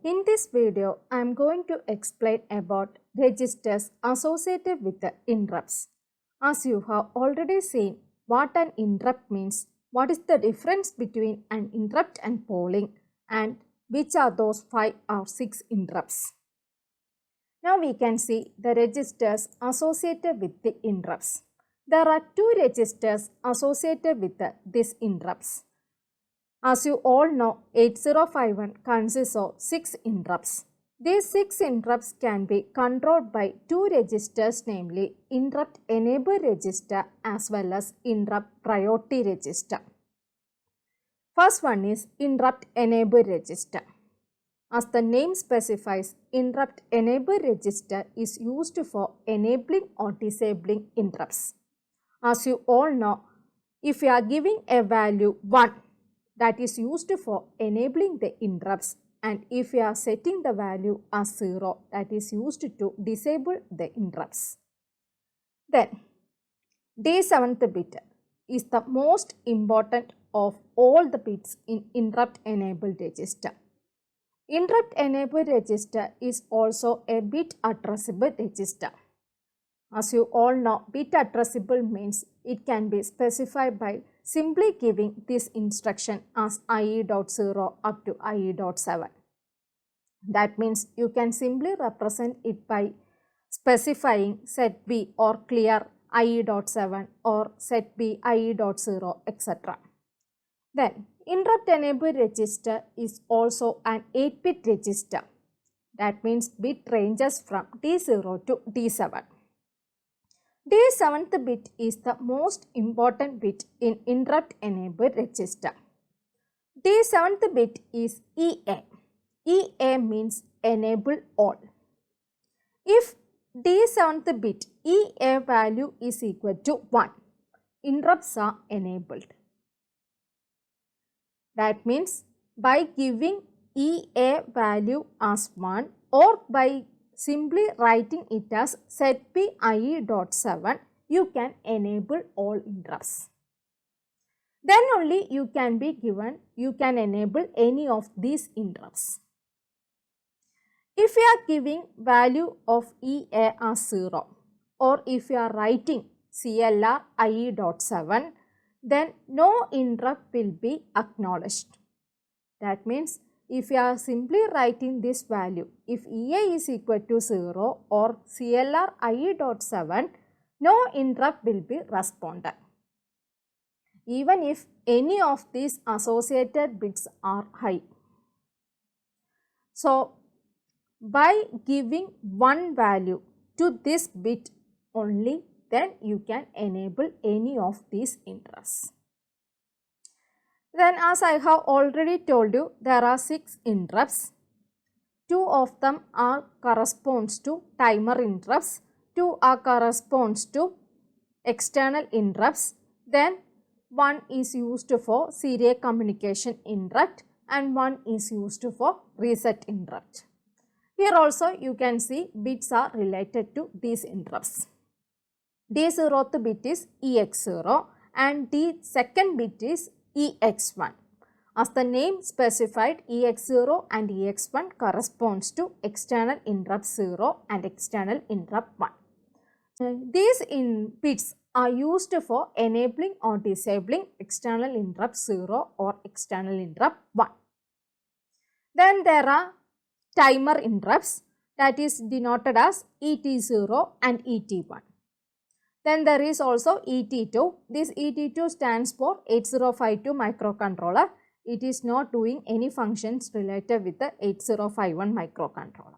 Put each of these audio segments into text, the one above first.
In this video, I am going to explain about registers associated with the interrupts. As you have already seen what an interrupt means, what is the difference between an interrupt and polling, and which are those 5 or 6 interrupts. Now we can see the registers associated with the interrupts. There are 2 registers associated with these interrupts. As you all know, 8051 consists of 6 interrupts. These 6 interrupts can be controlled by 2 registers, namely interrupt enable register as well as interrupt priority register. First one is interrupt enable register. As the name specifies, interrupt enable register is used for enabling or disabling interrupts. As you all know, if you are giving a value 1, that is used for enabling the interrupts, and if you are setting the value as 0, that is used to disable the interrupts. Then D7th bit is the most important of all the bits in interrupt enable register. Interrupt enable register is also a bit addressable register. As you all know, bit addressable means it can be specified by simply giving this instruction as IE.0 up to IE.7. That means you can simply represent it by specifying set B or clear IE.7 or set B IE.0, etc. Then interrupt enable register is also an 8-bit register. That means bit ranges from D0 to D7. D7th bit is the most important bit in interrupt enable register. D7th bit is EA. EA means enable all. If D7th bit EA value is equal to 1, interrupts are enabled. That means by giving EA value as 1 or by simply writing it as set B IE.7, you can enable all interrupts. Then only you can enable any of these interrupts. If you are giving value of EA as 0 or if you are writing CLR IE.7, then no interrupt will be acknowledged. That means if you are simply writing this value, if EA is equal to 0 or CLR IE.7, no interrupt will be responded, even if any of these associated bits are high. So, by giving one value to this bit only, then you can enable any of these interrupts. Then as I have already told you, there are 6 interrupts. 2 of them are corresponds to timer interrupts, 2 are corresponds to external interrupts, then 1 is used for serial communication interrupt and 1 is used for reset interrupt. Here also you can see bits are related to these interrupts. D0th bit is EX0 and the second bit is EX1. As the name specified, EX0 and EX1 corresponds to external interrupt 0 and external interrupt 1. These bits are used for enabling or disabling external interrupt 0 or external interrupt 1. Then there are timer interrupts, that is denoted as ET0 and ET1. Then there is also ET2. This ET2 stands for 8052 microcontroller. It is not doing any functions related with the 8051 microcontroller.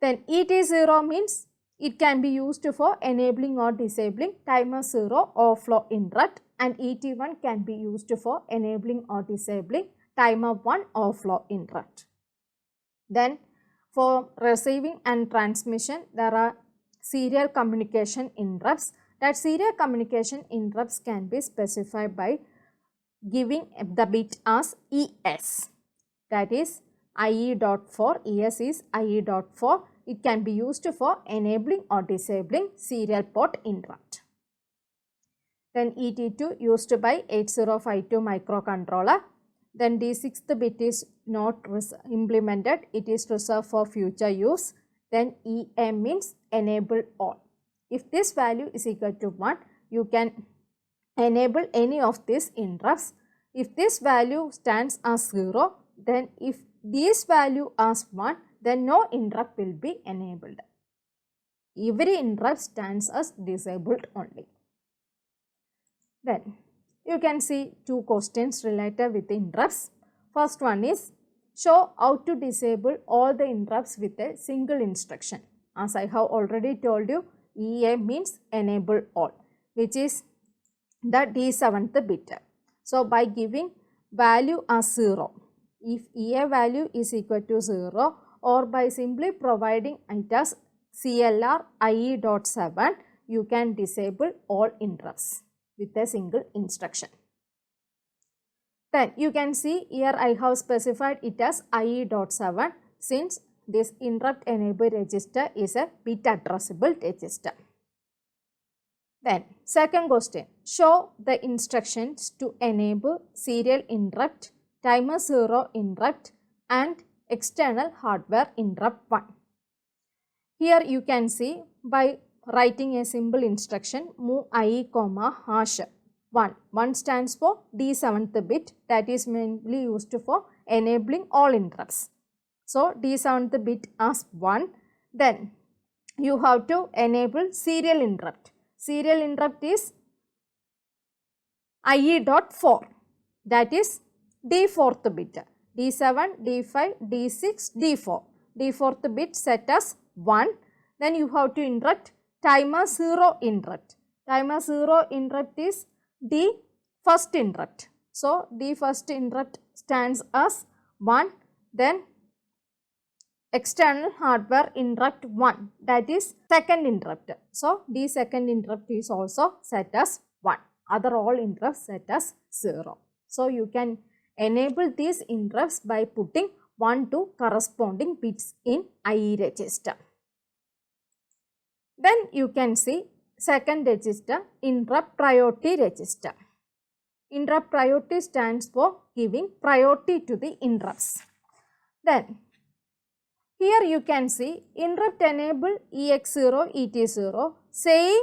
Then ET0 means it can be used for enabling or disabling timer 0 overflow interrupt, and ET1 can be used for enabling or disabling timer 1 overflow interrupt. Then for receiving and transmission, there are serial communication interrupts. That serial communication interrupts can be specified by giving the bit as ES. That is IE.4, ES is IE.4. It can be used for enabling or disabling serial port interrupt. Then ET2 used by 8052 microcontroller. then the sixth bit is not implemented, it is reserved for future use. Then EA means enable all. If this value is equal to 1, you can enable any of these interrupts. If this value stands as 0, then if this value as 1, then no interrupt will be enabled. Every interrupt stands as disabled only. Then you can see two questions related with interrupts. First one is show how to disable all the interrupts with a single instruction. As I have already told you, EA means enable all, which is the D7th bit. So by giving value as 0, if EA value is equal to 0, or by simply providing it as CLR IE.7, you can disable all interrupts with a single instruction. Then you can see here I have specified it as IE.7 since this interrupt enable register is a bit addressable register. Then second question, show the instructions to enable serial interrupt, timer 0 interrupt and external hardware interrupt 1. Here you can see by writing a simple instruction move IE, hash 1. 1 stands for D7th bit, that is mainly used for enabling all interrupts. So D7th bit as 1. Then you have to enable serial interrupt. Serial interrupt is IE.4, that is D4th bit. D7, D5, D6, D4. D4th bit set as 1. Then you have to interrupt timer 0 interrupt. Timer 0 interrupt is D first interrupt. So D first interrupt stands as 1. Then external hardware interrupt 1, that is second interrupt. So D second interrupt is also set as 1. Other all interrupts set as 0. So you can enable these interrupts by putting 1 to corresponding bits in IE register. Then you can see second register, interrupt priority register. Interrupt priority stands for giving priority to the interrupts. Then here you can see interrupt enable EX0, ET0, same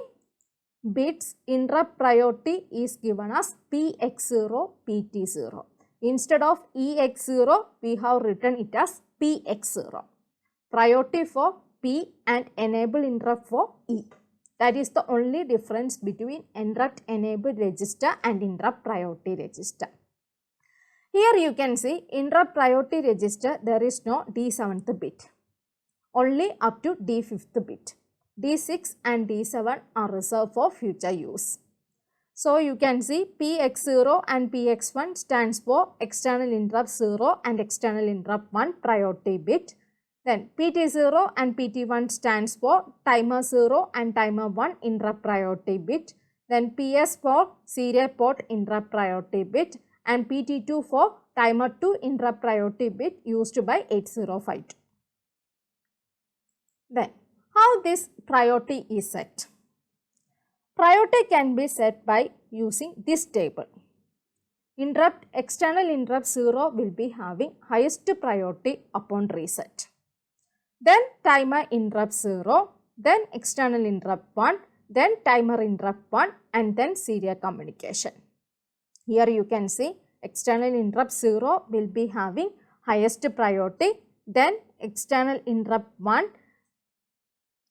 bits interrupt priority is given as PX0, PT0. Instead of EX0, we have written it as PX0. Priority for P and enable interrupt for E. That is the only difference between interrupt enabled register and interrupt priority register. Here you can see interrupt priority register, there is no D7th bit, only up to D5th bit. D6 and D7 are reserved for future use. So you can see PX0 and PX1 stands for external interrupt 0 and external interrupt 1 priority bit. Then PT0 and PT1 stands for timer 0 and timer 1 interrupt priority bit. Then PS for serial port interrupt priority bit and PT2 for timer 2 interrupt priority bit used by 8052. Then how this priority is set? Priority can be set by using this table. External interrupt 0 will be having highest priority upon reset. Then timer interrupt 0, then external interrupt 1, then timer interrupt 1 and then serial communication. Here you can see external interrupt 0 will be having highest priority, then external interrupt 1.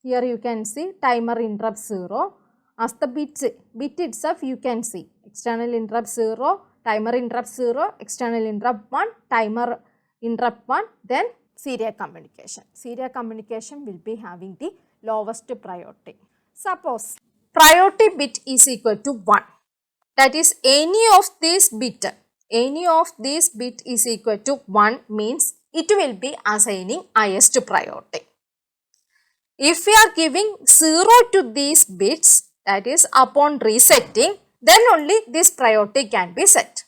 Here you can see timer interrupt 0. As the bit itself you can see external interrupt 0, timer interrupt 0, external interrupt 1, timer interrupt 1, then serial communication. Serial communication will be having the lowest priority. Suppose priority bit is equal to 1. That is any of these bit is equal to 1 means it will be assigning highest priority. If we are giving 0 to these bits, that is upon resetting, then only this priority can be set.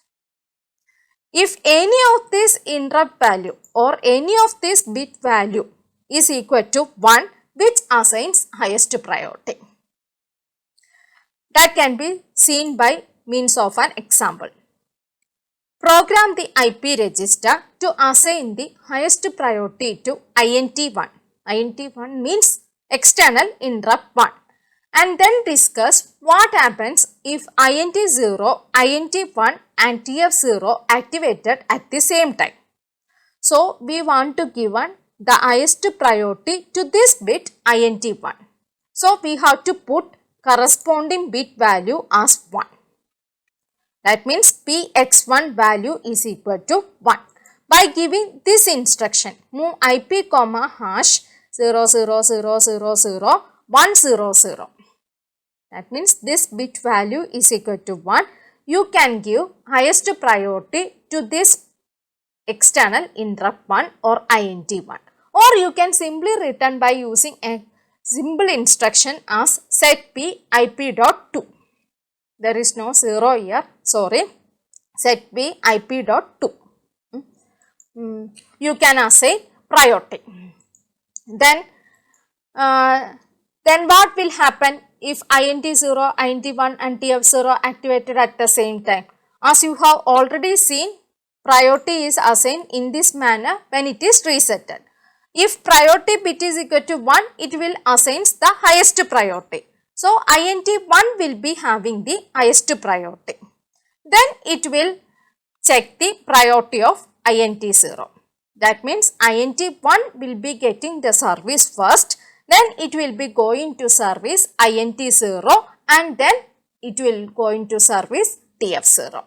If any of this interrupt value or any of this bit value is equal to 1, which assigns highest priority. That can be seen by means of an example. program the IP register to assign the highest priority to INT1. INT1 means external interrupt 1. And then discuss what happens if INT0, INT1 and TF0 activated at the same time. So, we want to give the highest priority to this bit INT1. So, we have to put corresponding bit value as 1. That means Px1 value is equal to 1. By giving this instruction, move IP comma hash 000000100. That means this bit value is equal to 1. You can give highest priority to this external interrupt 1 or INT1. Or you can simply return by using a simple instruction as set P IP.2. There is no 0 here, sorry, set P IP.2. You can assign priority. Then what will happen if INT0, INT1 and TF0 activated at the same time? As you have already seen, priority is assigned in this manner when it is resetted. If priority bit is equal to 1, it will assign the highest priority. So, INT1 will be having the highest priority. Then it will check the priority of INT0. That means INT1 will be getting the service first, then it will be going to service INT0 and then it will going to service TF0.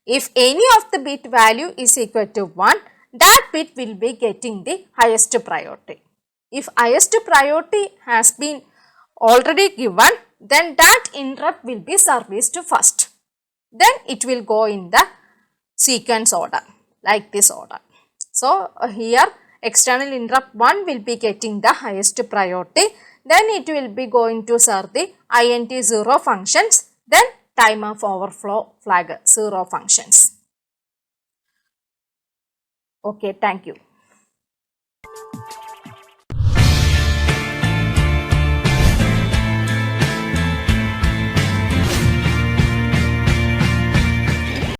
If any of the bit value is equal to 1, that bit will be getting the highest priority. If highest priority has been already given, then that interrupt will be serviced first. Then it will go in the sequence order, like this order. So, here external interrupt 1 will be getting the highest priority, then it will be going to serve the INT0 functions, then time of overflow flag 0 functions. Okay, thank you.